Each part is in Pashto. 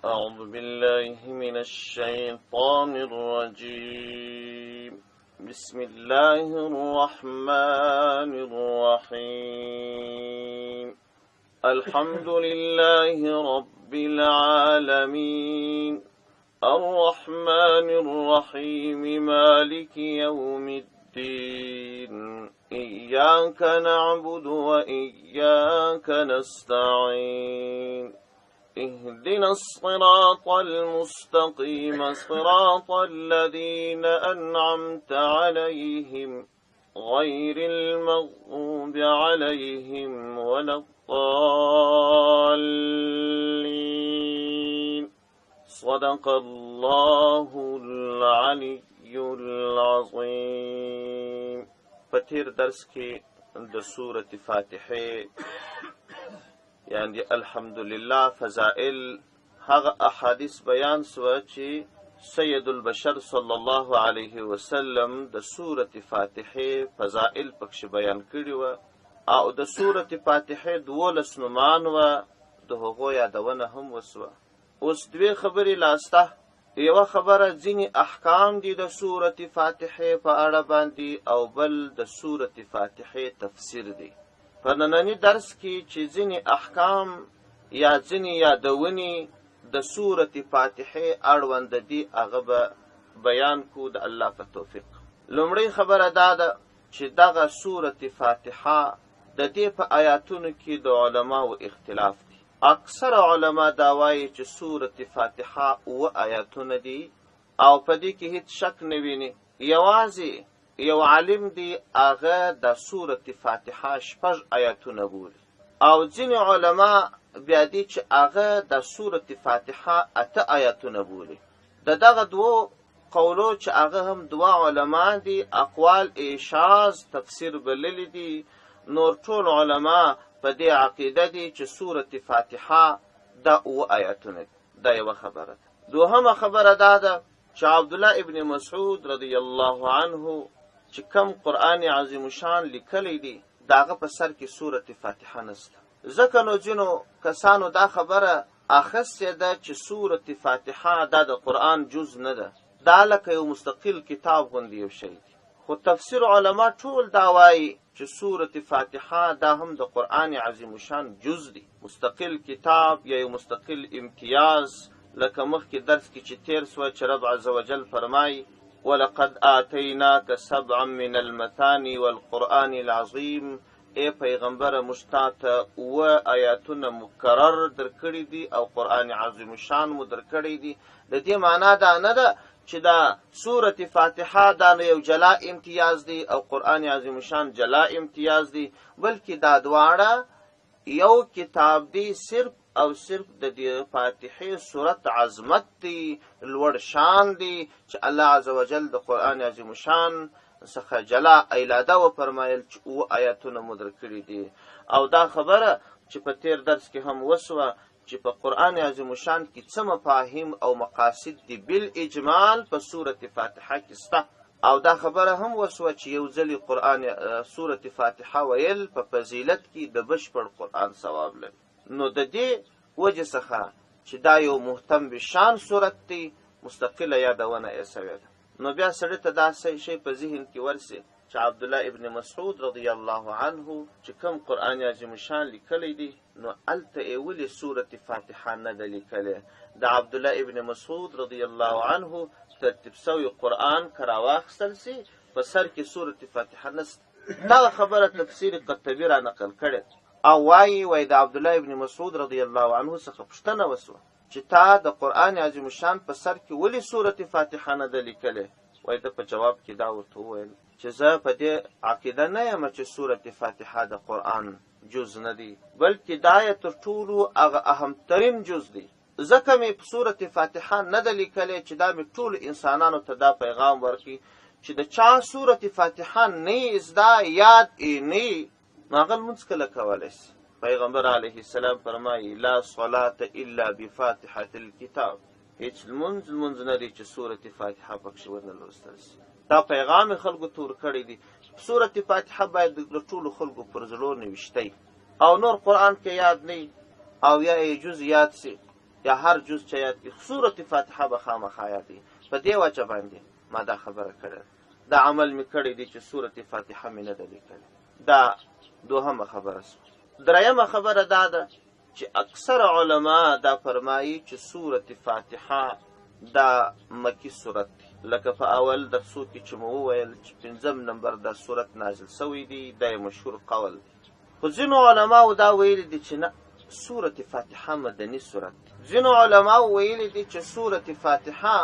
أعوذ بالله من الشيطان الرجيم. بسم الله الرحمن الرحيم. الحمد لله رب العالمين الرحمن الرحيم مالك يوم الدين إياك نعبد وإياك نستعين اهدنا الصراط المستقيم صراط الذين أنعمت عليهم غير المغضوب عليهم ولا الضالين. صدق الله العلي العظيم. په درس کې د سورة فاتحه یعنی الحمدلله فضائل هغه احادیث بیان سوه چې سید البشر صلی الله علیه وسلم د سورة فاتحه فضائل پکښ بیان کړي وه او د سورة فاتحه 12 نومان وه د هغو یادونه هم وسوه. اوس دوې خبرې لاسته. یوه خبره ځینې احکام دي د سورة فاتحه په اړه باندې او بل د سورة فاتحه تفسیر دی. په ننني درس کې چې ځینې احکام یا ځینې یادونې د سورة فاتحه اړوند دي هغه به بیان کو د الله په توفیق. لومړی خبره دا ده چې دغه سورة فاتحه د دې په آیاتونو کې د علماو اختلاف دی. اکثر علما دا وایي چې سورة فاتحه 7 آیاتونه دي او په دې کې هیڅ شک نه ویني. یوازې یو عالم دی هغه د سورة فاتحه 6 آیاتونه بولي او ځینې علما بیا دي چې هغه د سورة فاتحه 8 آیاتونه بولي. د دغه دوو قولو چې هغه هم 2 علما دي اقوال ایشاز تفسیر بللی دي. نور ټول علما په دې عقیده دي چې سورة فاتحه د 7 آیاتونه دي. دا یوه خبره ده. دوهمه خبره دا ده چې عبدالله ابن مسعود رضی الله عنه چې کم قرآن عظیم شان لیکلی دی داغه په سر کې سورة فاتحه نسته. ځکه نو ځینو کسانو دا خبره اخیستې ده چې سورة فاتحه دا د قرآن جز نه ده، دا لکه یو مستقل کتاب غوندې یو شی دی. خو تفسیر علما ټول دا وایي چې سورة فاتحه دا هم د قرآن عظیم شان جز دی، مستقل کتاب یا یو مستقل امتیاز. لکه مخکې درس کې چې تیر سوه چې رب عز وجل فرمایي ولقد آتیناک 7 من المثانی والقرآن العظیم. ای پیغمبر مشتاته 7 آیاتونه مکرر در کړي دي او قرآن عظیم شان مو در کړي دي. د دې معنا دا نه ده چې دا سورة فاتحه دا یو جلا امتیاز دی او قرآن عظیم شان جلا امتیاز دی، بلکې دا دواړه یو کتاب دی. صرف او صرف د دې فاتحه صورت عظمت دی، لوړ شان دی چې الله عز وجل د قرآن عظیم شان څخه جلا ایلاده و فرمایل چې 7 آیاتونه مو در کړي دي. او دا خبره چې په تیر درس کې هم وسوه چې په قرآن عظیم شان کې څه مفاهیم او مقاصد دي بالاجمال په سورة فاتحه کې سته. او دا خبره هم وسوه چې یو ځلې قرآن سورة فاتحه ویل په فضیلت کې د بشپړ قرآن ثواب لري. نو د دې وجه څخه چې دا یو مهتم بشان صورت دی مستقله یادونه یې سوې ده. نو بیا سړی ته دا شی په ذهن کې ورسي چې عبدالله ابن مسعود رضی الله عنه چې کوم قرآن عظیم شان لیکلی دی نو هلته یې ولې سورة فاتحه نه ده لیکلی. د عبدالله ابن مسعود رضی الله عنه ترتیب سوی قرآن که راواخیستل سي په سر کې سورة فاتحه نسته. دغه خبره تفسیر قرطبي را نقل کړې او وایي د عبدالله ابن مسعود رضی الله عنه څخه پوښتنه وسوه چې تا د قرآن عظیم شان په سر کې ولې سورة فاتحه نه ده لیکلی. وایي ده په جواب کې دا ورته وویل چې زه په دې عقیده نه یم چې سورة فاتحه د قرآن جز نه دی، بلکې دا یې تر ټولو هغه اهمترین جز دی. ځکه مې په سورة فاتحه نه ده لیکلی چې دا مې ټولو انسانانو ته دا پیغام ورکړي چې د چا سورة فاتحه نه یې زده یاد یې نه نو هغه لمونځ کله کولی سي. پیغمبر علیه السلام فرمایي لا صلاة الا بفاتحة الكتاب. هیڅ لمونځ نه دی چې سورة فاتحه پکښې ونه لوستل سي. دا پیغام خلکو ته ورکړی دی. سورة فاتحه باید د ټولو خلکو پر زړونو ویشتی او نور قرآن کې یاد نه او یا یې جز یاد سي یا هر جز چې یاد کړي سورة فاتحه به خامخا یادي. په دې وجه باندې ما دا خبره کړې، دا عمل مې کړی دی چې سورة فاتحه مې نه ده لیکلې. دا دوهمه خبره شوه. درېیمه خبره دا ده چې اکثر علما دا فرمایي چې سورة فاتحه دا مکی سورت دی. لکه په اول درسو کې چې مو وویل چې 5 نمبر د سورت نازل سوی دی، دا مشهور قول دی. خو ځینو علماو دا ویلي دي چې نه، سورة فاتحه مدني سورت دی. ځینو علماو ویلي دي چې سورة فاتحه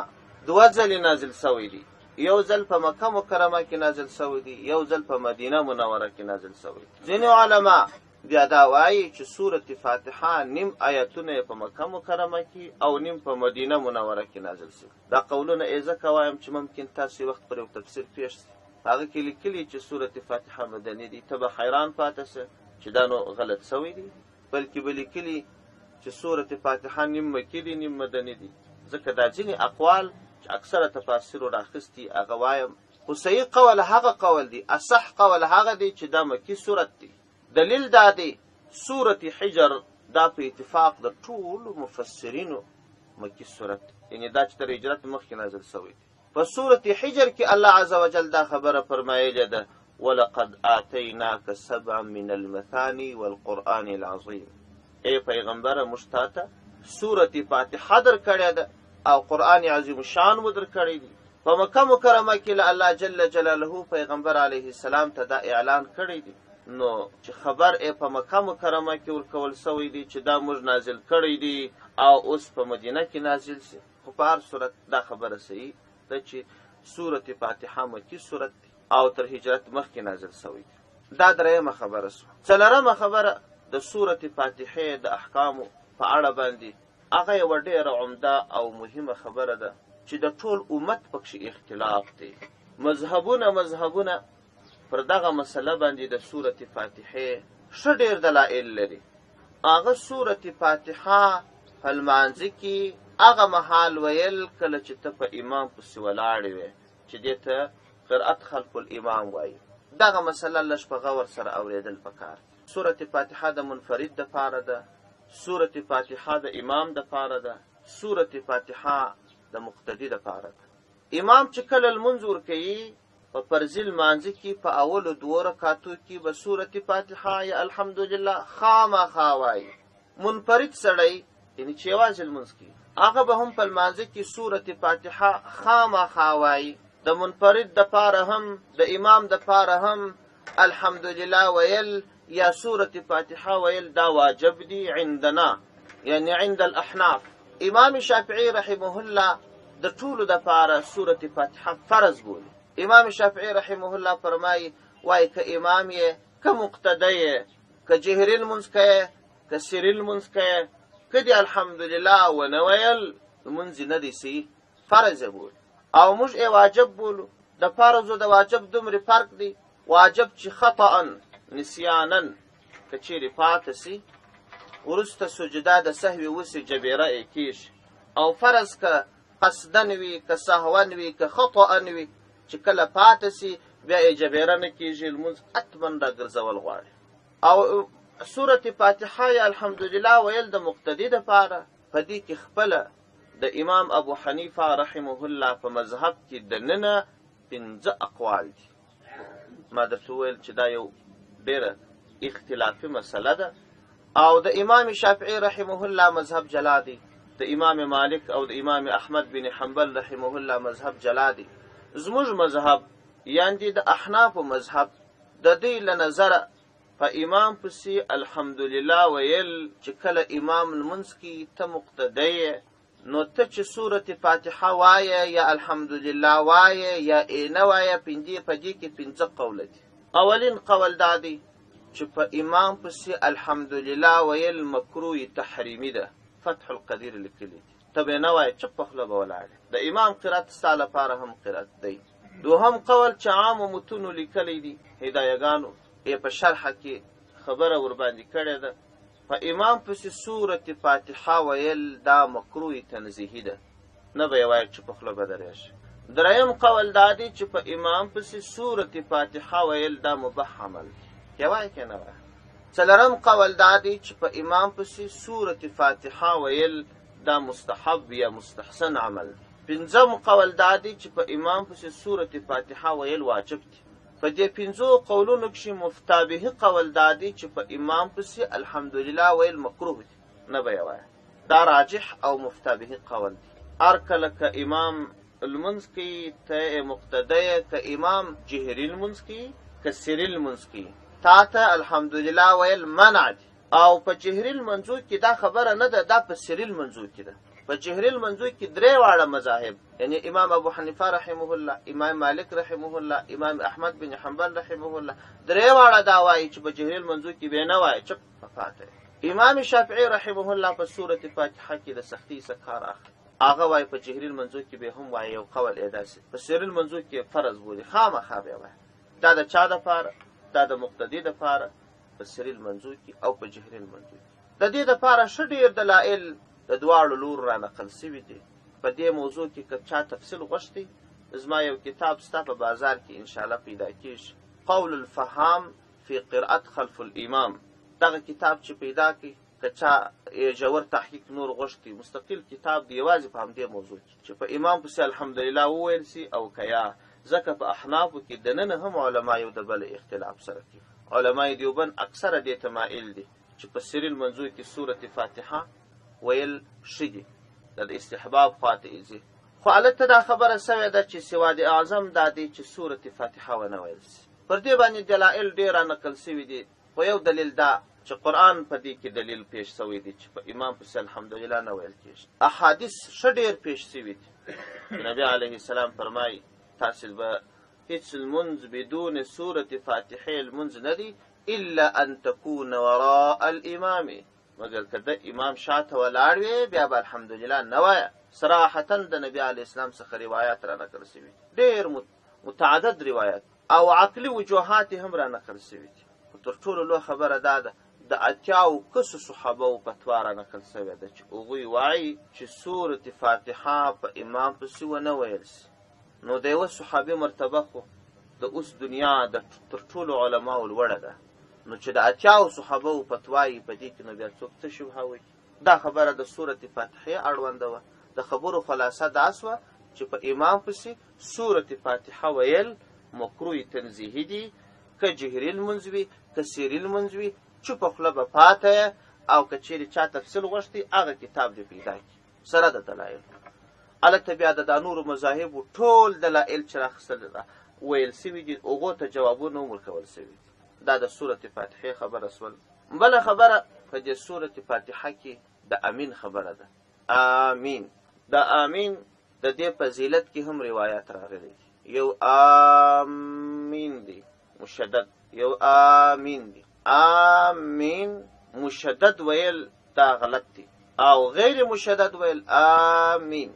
2 ځلې نازل سوی دی، یو ځل په مکه مکرمه کې نازل سوی دی، یو ځل په مدینه منوره کې نازل سوی دی. ځینو علما بیا دا وایي چې سورة فاتحه نیم آیتونه په مکه مکرمه کې او نیم په مدینه منوره کې نازل شوي. دا قولونه ځکه وایم چې ممکن تاسې وخت پر یو تفسیر پیښ شي، هغه کې لیکلي چې سورة فاتحه مدني دي، ته به حیران پاتې سه چې دا نو غلط سوی دي، بلکې به لیکلي چې سورة فاتحه نیم مکي دي نیم مدني دي. ځکه دا ځینې اقوال چې اکثره تفاسیرو راخیستي هغه وایم، خو صحیح قول هغه قول دی، اصح قول هغه دی چې دا مکي سورت دی. دلیل دا دی سورة حجر دا په اتفاق د ټولو مفسرینو مکی سورت، یعنی دا چې تر هجرت مخکې نازل شوی دی. په سورة حجر کې الله عز وجل دا خبره فرمایلې ده ولقد آتیناک 7 من المثانی والقرآن العظیم. ای پیغمبره موږ تاته سورة فاتحه در کړې ده او قرآن عظیم شان مو در کړی دی. په مکه مکرمه کې الله جل جلاله پیغمبر علیه السلام ته دا اعلان کړی دی. نو چې خبر په مکه مکرمه کې ورکول سوی دی چې دا موږ نازل کړی دی او اوس په مدینه کې نازل شي، خو په هر صورت دا خبره صحیح ده چې سورة فاتحه مکی صورت دی او تر هجرت مخکې نازل سوی دی. دا درېیمه خبره شوه. څلورمه خبره د سورة فاتحه د احکامو په اړه باندې، هغه یوه ډېره عمده او مهمه خبره ده چې د ټول امت پکښې اختلاف دی. مذهبونه پر دغه مسله باندې د سورة فاتحه ښه ډېر دلایل لري. هغه سورة فاتحه په لمانځه کې هغه مهال ویل کله چې ته په امام پسې ولاړې وې چې دې ته قرأت خلف الامام وایي. دغه مسله لږ په غور سره اورېدل پکار. سورة فاتحه د منفرد دپاره ده، سورة فاتحه د امام دپاره ده، سورة فاتحه د مقتدي دپاره ده. امام چې کله لمونځ ورکوي په فرضي لمانځه کې په اولو 2 رکعاتو کې به سورة فاتحه یا الحمدلله خامخا وایي. منفرد سړی یعنی چې یوازې لمونځ کوي هغه به هم په لمانځه کې سورة فاتحه خامخا وایي. د منفرد دپاره هم د امام دپاره هم الحمدلله ویل یا سورة فاتحه ویل دا واجب دی عندنا، یعنی عند الاحناف. امام شافعي رحمه الله د ټولو دپاره سورة فاتحه فرض بولي. امام شافعي رحمه الله فرمایي وای که امام یې که مقتده یې که جهري لمونځ کوې که سري لمونځ کوې که دې الحمدلله ونه ویل لمونځ نه دی صحیح، فرض یې بولي. او موږ یې واجب بولو. د فرض او د واجب دومره فرق دی. واجب چې خطأ نسیانا که چیرې پاته سي وروسته سجده د سهوي وسي جبیره یې کېږي، او فرض که قصدن وي که سهون وي که خطأ وي چې کله پاته سي بیا یې جبیره نه کېږي، لمونځ حتما راګرځول غواړي. او سورة فاتحه یا الحمدلله ویل د مقتدي دپاره په دې کې خپله د امام ابو حنیفه رحمه الله په مذهب کې دننه 5 اقوال دي. ما درته وویل چې دا یو ډېره اختلافي مسله ده. او د امام شافعي رحمه الله مذهب جلا دی، د امام مالک او د امام احمد بن حنبل رحمه الله مذهب جلا دی. زموږ مذهب یعنی د احناف مذهب د دې له نظره په امام پسې الحمدلله ویل چې کله امام لمونځ کې ته مقتدی نو ته چې سورة فاتحه وایه یا الحمدلله وایه یا نه وایه، په دې کې 5 قوله دي. اولین قول دا دی چې په امام پسې الحمدلله ویل مکروه تحریمي ده. فتح القدیر لیکلي دي. ته به نه وایې چپ په خوله به ولاړې. د امام قرأت ستا لپاره هم قرأت دی. دوهم قول چې عامو متونو لیکلی دي، هدایګانو یې په شرحه کې خبره ورباندې کړې ده. په امام پسې سورة فاتحه ویل دا مکروه تنزیهي ده، نه به یې وایې چې په خوله به درېږي. درېیم قول دا دی چې په امام پسې سورة فاتحه ویل دا مباح عمل دی، یا وایې که نه وایې. څلورم قول دا دی چې په امام پسې سورة فاتحه ویل دا مستحب یا مستحسن عمل. پنځم قول دا دی چې په امام پسې سورة فاتحه ویل واجب دي. په دې پنځو قولونو کښې مفتابه قول دا دی چې په امام پسې الحمدلله ویل مکروه دي، نه به یې وایه. دا راجح او مفتابه قول دی. هر کله که امام المنځ کوي ته مقتدی، که امام جهري المنځ کوي که سري المنځ کوي، تا ته الحمدلله ویل منع دي. او په جهري المنځو کې دا خبره نه ده، دا په سري المنځو کې ده. په جهري المنځو کې درې واړه مذاهب، یعنی امام ابو حنیفه رحمه الله، امام مالک رحمه الله، امام احمد بن حنبل رحمه الله، درې واړه دا وایي چې په جهري المنځو کې به نه وایي، چپ پاته. امام شافعي رحمه الله په سورة فاتحه کې د سختي څخه کار اخلي، هغه وایي په جهري المنځو کې به هم وایي، یو قول یې داسې په سري المنځو کې فرض بولي، خامخا به وایي. دا د چا دپاره؟ دا د مقتدي دپاره په سري المنځو کې او په جهري المنځو کې. د دې دپاره ښه ډېر دلایل د دواړو لورو را نقل سوي دي. په دې موضوع کې که چا تفصیل غوښتي، زما یو کتاب ستا په بازار کې انشاءالله پیدا کېږي، قول الفهام فی قرأت خلف الامام. دغه کتاب چې پیدا کړي، که چا ژور تحقیق نور غوښتي، مستقل کتاب دی یوازې په همدې موضوع کې چې په امام پسې الحمدلله وویل سي او که یا. ځکه په احنافو کې دننه هم علما یو د بل اختلاف سره کوي. علمای دیوبند اکثره دې ته مایل دي چې په سري المنځو کې سورة فاتحه ویل ښه دي، د استحباب خواته ځي. خو هلته دا خبره سوې ده چې سواد اعظم دا دی چې سورة فاتحه ونه ویل سي. پر دې باندې دلایل ډېر نقل سوي دي. خو یو دلیل دا چې قرآن په دې کې دلیل پیش سوی دی چې په امام پسې الحمدلله نه ویل کېږي. احادیث ښه ډېر پیش سوي دي. نبي علیه السلام فرمایي تاسې به هیڅ لمونځ بدون سورة فاتحه لمونځ نه دی الا ان تكون وراء الامام، مگر که د امام شاته ولاړ وي بیا به الحمدلله نه وایه. صراحتا د نبي علیه السلام څخه روایات را نقل سوي، ډېر متعدد روایات او عقلي وجوهات هم را نقل سوي دي. تر ټولو لویه خبره دا ده د اتیاو کسو صحابو فتوا را نقل سوې ده چې هغوی وایي چې سورة فاتحه په امام پسې ونه ویل سي. نو د یوه صحابي مرتبه خو د اوس دنیا د تر ټولو علماو لوړه ده. نو چې د اتیاو صحابو فتوایي په دې کې نو بیا څوک څه شبهه وایي؟ دا خبره د سورة فاتحې اړونده وه. د خبرو خلاصه دا سوه چې په امام پسې سورة فاتحه ویل مکروه تنزیهي دي، که جهري لمونځ وي که سري لمونځ وي، چوپه خوله به پاته. او که چیرې چا تفصیل غوښتي هغه کتاب دې پیدا کړي سره د دلایل. هلته بیا د دا نورو مذاهبو ټول دلایل چې راخیستل ویل سوي دي، هغو ته جوابونه هم ورکول سوي دي. دا د سورة فاتحې خبره سول. بله خبره په دې سورة فاتحه کې د امین خبره ده. آمین. د آمین د دې فضیلت کې هم روایات راغلي دي. یو آمین دی مشدد، یو آمین دی. آمین مشدد ویل دا غلط دی، او غیر مشدد ویل آمین.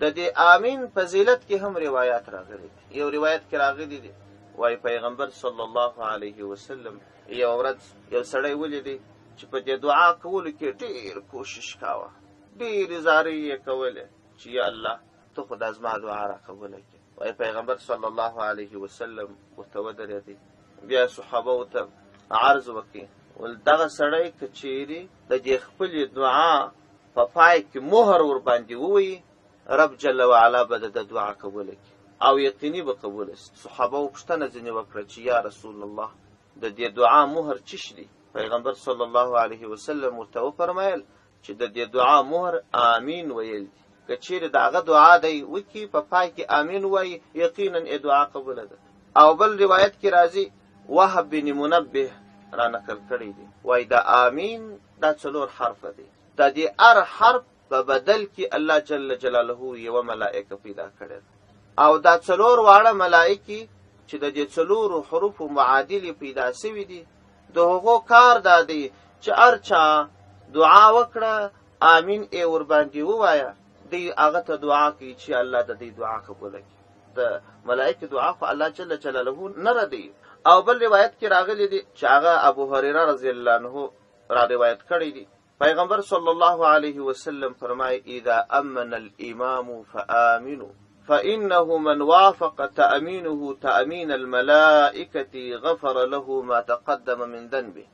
د دې آمین فضیلت کې هم روایات راغلي دي. یو روایت کې راغلي دي وایي پیغمبر صلی الله علیه وسلم یو ورځ یو سړی ولیدی چې په دې دعا کولو کې ډېر کوشش کاوه، ډېرې زارۍ یې کولې چې یا الله ته خو دا زما دعا را قبوله کړې. وایي پیغمبر صلی الله علیه وسلم ورته ودرېدی، بیا صحابو ته عرض وکړي ول دغه سړی که چیرې د دې خپلې دعا په پای کې مهر ورباندې ووایي، رب جل وعلا به د دعا قبوله کړي او یقیني به قبوله سي. صحابو پوښتنه ځینې وکړه چې یا رسول الله د دې دعا مهر څه دی؟ پیغمبر صلی الله علیه وسلم ورته وفرمایل چې د دې دعا مهر آمین ویل دي. که چیرې د هغه دعا دی وکړي په پای کې آمین وایي، یقینا دعا قبوله ده. او بل روایت کې راځي وهب بن منبه را نقل کړی دی، وایي د آمین دا 4 حرف دی. د دې هر حرف په بدل کې الله جل جلاله یوه ملائکه پیدا کړې ده، او دا 4 واړه ملائکې چې د دې 4 حروفو معادلې پیدا سوي دي، د هغو کار دا دی چې هر چا دعا وکړه آمین یې ورباندې ووایه، دی هغه ته دعا کوي چې الله د دې دعا قبوله کړي. د ملائکې دعا خو الله جل جلاله نه ردوي. او بل روایت کې راغلی دی چې هغه ابو هریره رضی الله عنه را روایت کړی دی. پیغمبر صلی الله علیه وسلم فرمایي اذا امن الامام فآمنوا فإنه من وافق تأمينه تأمين الملائكة غفر له ما تقدم من ذنبه.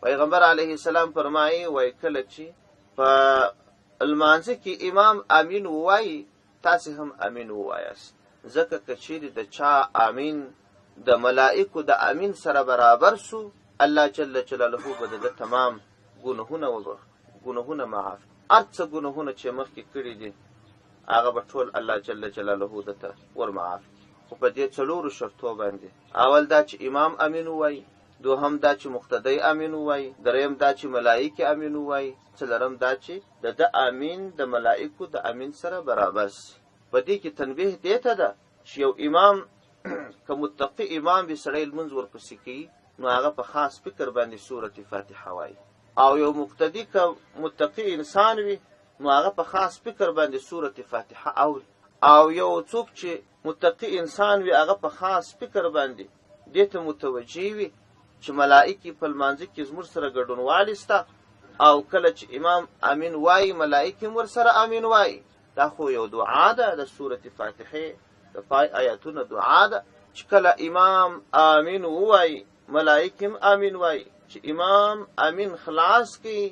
پیغمبر علیه السلام فرمایي وای کله چې په لمانځه کې امام امین ووایي تاسې هم امین ووایاست، ځکه که چیرې د چا امین د ملائکو د امین سره برابر سو، الله جل جلاله به د تمام ګناهونه معاف، هر څه ګناهونه چې مخکې کړي دي هغه به ټول الله جل جلاله دته ور معاف کړي. خو په دې څلورو شرطو باندې، اول دا چې امام امین ووایي، دوهم دا چې مقتدی امین ووایي، دریم دا چې ملائکه امین ووایي، څلورم دا چې د امین د ملائکو د امین سره برابر سي. په دې کې تنبیه دی ته ده چې یو امام که متقی امام وي سړی لمونځ ورپسې کوي نو هغه په خاص فکر باندې سورة فاتحه وایي، او یو مقتدی که متقی انسان وي نو هغه په خاص فکر باندې سورة فاتحه اوري، او یو څوک چې متقی انسان وي هغه په خاص فکر باندې دې ته متوجه وي چې ملائکې په لمانځه کې زموږ سره ګډونوالي سته، او کله چې امام امین وایي ملائکې هم ورسره امین وایي. دا خو یو دعا ده د سورة فاتحه د پای آیاتونه دعا ده چې کله امام امین ووایي ملائکې هم امین وایي، چې امام امین خلاص کی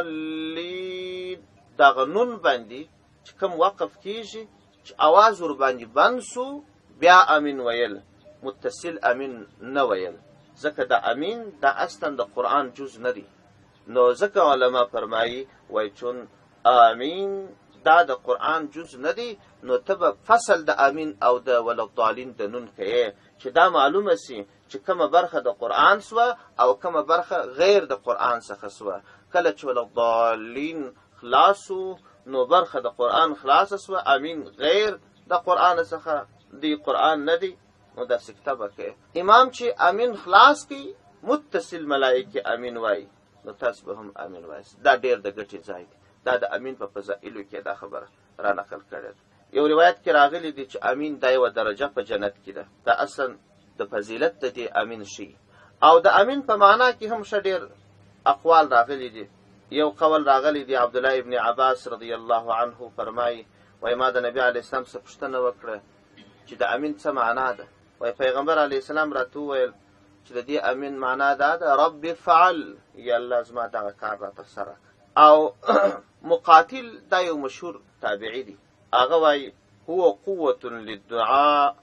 ولضالین دغه نون باندې چې کوم وقف کیږي چې اواز ور باندې بند سو بیا امین ویل، متصل امین نه ویل، ځکه د امین دا اصلا د قرآن جز نه دی. نو ځکه علما فرمایي وای چون امین دا د قرآن جز نه دی، نو ته فصل د امین او د ولضالین د نون کوي چې دا معلومه سي چې کومه برخه د قرآن سوه او کومه برخه غیر د قرآن څخه سوه. کله چې ولضالین خلاصو نو برخه د قرآن خلاصه سوه، امین غیر د قرآن څخه دی، قرآن نه دی، نو دا سکتبه کوي. امام چې امین خلاص کی متصل ملائکه امین وای نو تاسو به هم امین وای. دا ډیر د ګټې ځای دی. دا د امین په فضائلو کې دا خبره را نقل کړې. یو روایت کې راغلی دی چې امین دا یو درجه په جنت کې ده. دا اصلا د فضیلت د دې امین شي، او د امین په معنا کې هم ډیر اقوال راغلي دي. یو قول راغلی دی عبد الله ابن عباس رضی الله عنه فرمایي وای ما د نبی علی السلام څخه پوښتنه وکړه چې د امین څه معنا ده. وای پیغمبر علی السلام راته وویل چې د دې امین معنا دا ده رب فعل، یا الله زما دغه کار راته سره. او مقاتل دا یو مشهور تابعی دی، هغه وای هو قوة للدعاء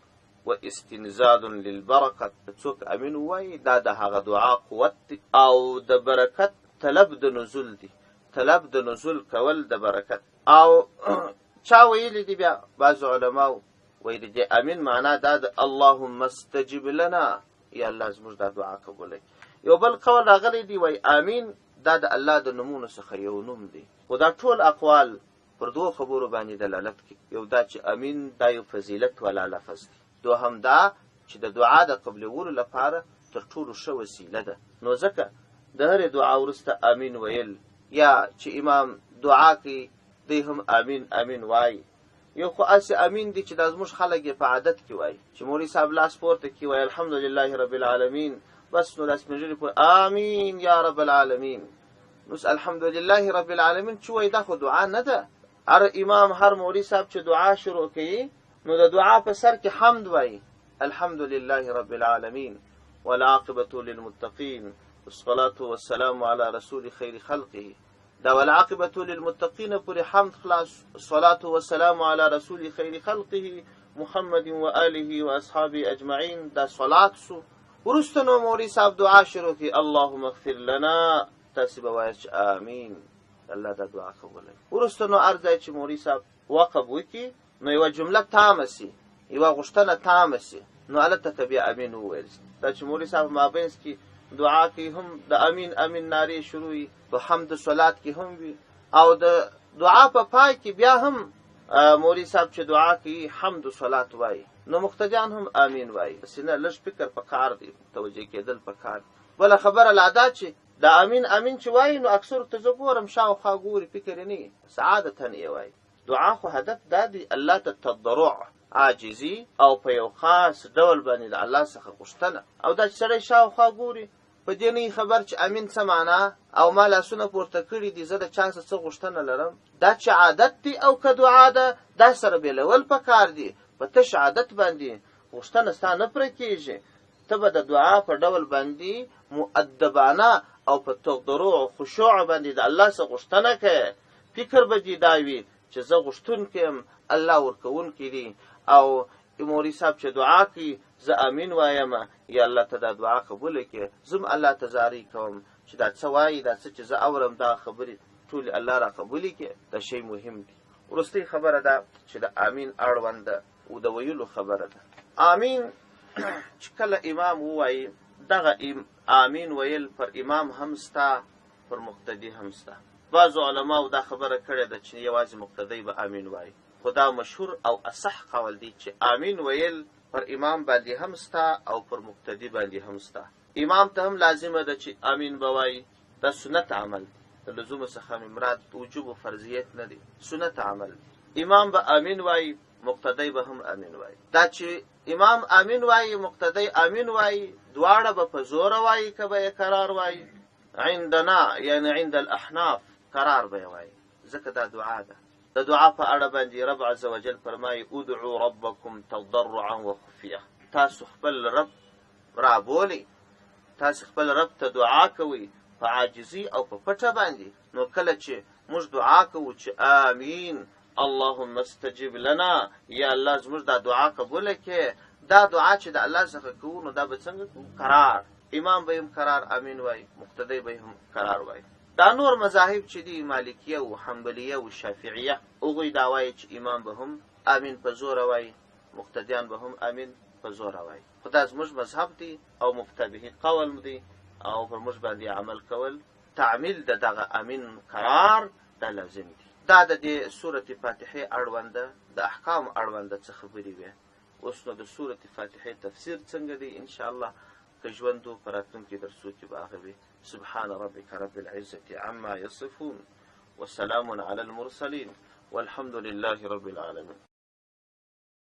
و استنزاد للبرکت. څوک امین وای دا د هغه دعا قوت دی او د برکت طلب د نزول دی، طلب د نزول کول د برکت. او چا ویلی دی بیا بعض علماء وای د امین معنا دا د اللهم استجب لنا، یا الله زموږ دا دعا قبول کړي. یو بل قول راغلی دی وای امین دا د الله د نومونو څخه یو نوم دی. خو دا ټول اقوال پر دوه خبرو باندې دلالت کوي. یو دا چې امین دا یو فضیلت والا لفظ دی، دوهم دا چې د دعا د قبولولو لپاره تر ټولو ښه وسیله ده. نو ځکه د هرې دعا وروسته امین ویل، یا چې امام دعا کوي دی هم امین امین وایي. یو خو اسې امین دی چې دا زموږ خلک یې په عادت کې وایي، چې مولوي صاحب لاس پورته کړي وایي الحمدلله رب العالمین، بس نو لاس پنځلې پورې امین یا رب العالمین. نو الحمدلله رب العالمین چې وایي دا خو دعا نه ده. هر امام هر مولوي صاحب چې دعا شروع کوي نو د دعا په سر کې حمد وایي الحمدلله رب العالمین والعاقبة للمتقین والصلاة والسلام على رسول خیر خلقه. دا والعاقبة للمتقین پورې حمد خلاص، الصلاة والسلام على رسول خیر خلقه محمد و آله و اصحابه اجمعین. دا صلات سو. ورسته نو مولوي صاحب دعا شروع کی اللهم اغفر لنا، تاسې به وایاست چې آمین، الله دا دعا قبول کړي. ورسته نو هر ځای چې مولوي صاحب وقف وکړي نو یوه جمله تامه سي، یوه غوښتنه تامه سي، نو هلته ته بیا امین وویل سي. دا چې مولوي صاحب مابینځ کې دعا کوي هم د امین امین نارې شروع وي، په حمد صلات کې هم وي، او د دعا په پای کې بیا هم مولوي صاحب چې دعا کوي حمد صلات وایي، نو مقتدیان هم امین وایي. بس نه لږ فکر په کار دی، توجه کېدل په کار. بله خبره لا دا چې د امین امین چې وایي نو اکثر ته زه ګورم شاوخوا ګوري، فکر یې نه سعادتا یې وایي. دعا خو هدف دا دی الله ته تضرع، عاجزي، او په یو خاص ډول باندې د الله څخه غوښتنه. او دا چې سړی شاوخوا ګوري په دې نه خبر چې امین څه معنا، او ما لاسونه پورته کړي دي زه د چا څه غوښتنه لرم. دا چې عادت دی او که دعا ده دا سره بېلول پکار دي. په تش عادت باندې غوښتنه ستا نه پوره کېږي، ته به د دعا په ډول باندې مؤدبانه او په تقدرو او خشوع باندې د الله څخه غوښتنه کوي. فکر به دې دا وي چې زه غوښتونکی یم، الله ورکوونکی دی، او مولوي صاحب چې دعا کوي زه امین وایم، یا الله ته دا دعا قبوله کړي. زم الله ته زاری کوم چې دا څه وایي، دا څه چې زه اورم دا خبرې ټولې الله را قبولې کړي. دا شی مهم دی. وروستۍ خبره ده چې د امین اړوند او د ویلو خبره ده. امین چې کله امام ووایي، دغه امین ویل پر امام هم ستا، پر مقتدي هم ستا. بعضو علماو دا خبره کړې ده چې یوازې مقتدی به امین وایي، خو دا مشهور او اصح قول دی چې امین ویل پر امام باندې هم ستا او پر مقتدي باندې هم ستا. امام ته هم لازمه ده چې امین به وایي. دا سنت عمل دی، د لزوم څخه مراد وجوب و فرضیت نه دی، سنت عمل دی. امام به امین وایي، مقتدی به هم امین وایي. دا چې امام امین وایي، مقتدی امین وایي، دواړه به په زوره وایي که به یې قرار وایي؟ عندنا یعنی عند الاحناف قرار به یې وایي، ځکه دا دعا ده. د دعا په اړه باندې رب عز وجل فرمایي ادعوا ربکم تضرعا وخفیه. تاسو خپل رب را بولئ، تاسو خپل رب ته دعا کوئ په عاجزي او په پټه باندې. نو کله چې موږ دعا کوو چې آمین اللهم استجب لنا، یا الله زموږ دا دعا قبوله کړي، دا دعا چې د الله څخه کوو نو دا به څنګه کوو؟ قرار. امام به هم قرار امین وایي، مقتدی به هم قرار وایي. دا نور مذاهب چې دي، مالکیه او حنبلیه او شافعیه، هغوی دا وایي چې امام به هم امین په زوره وایي، مقتدیان به هم امین په زوره وایي. خو دا زموږ مذهب دی او مفتبهي قول دی، او پر موږ باندې عمل کول، تعمیل د دغه امین قرار دا لازم دی. دا د دې سورة فاتحې اړونده د احکام اړونده څه خبرې وې. اوس نو د سورة فاتحې تفسیر څنګه دی؟ انشاءالله که ژوند و په راتلونکي درسو کې به هغه وي. سبحان ربك رب العزة عما يصفون وسلام على المرسلين والحمد لله رب العالمين.